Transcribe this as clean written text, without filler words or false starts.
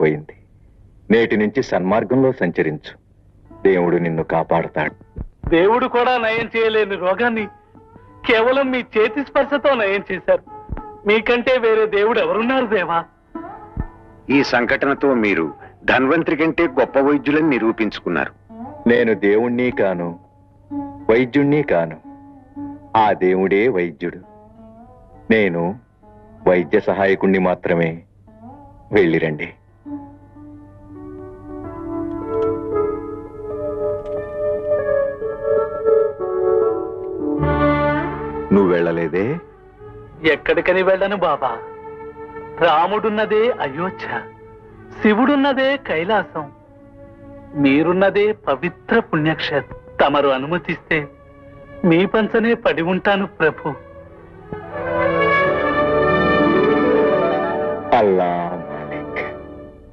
పోయింది. నేటి నుంచి సన్మార్గంలో సంచరించు. దేవుడు నిన్ను కాపాడతాడు. దేవుడు కూడా నయం చేయలేని రోగాన్ని కేవలం మీ చేతి స్పర్శతో నయం చేశారు. మీకంటే వేరే దేవుడు ఎవరున్నారు దేవా? ఈ సంఘటనతో మీరు ధన్వంతరి కంటే గొప్ప వైద్యులని నిరూపించుకున్నారు. నేను దేవుణ్ణి కాను, వైద్యుణ్ణి కాను. ఆ దేవుడే వైద్యుడు. నేను వైద్య సహాయకుణ్ణి మాత్రమే. వెళ్ళిరండి. నువ్వు వెళ్ళలేదే? ఎక్కడికని వెళ్ళను బాబా. రాముడున్నదే అయోధ్య, శివుడున్నదే కైలాసం, మీరున్నదే పవిత్ర పుణ్యక్షేత్రం. తమరు అనుమతిస్తే మీ పంచనే పడి ఉంటాను ప్రభు. అల్లా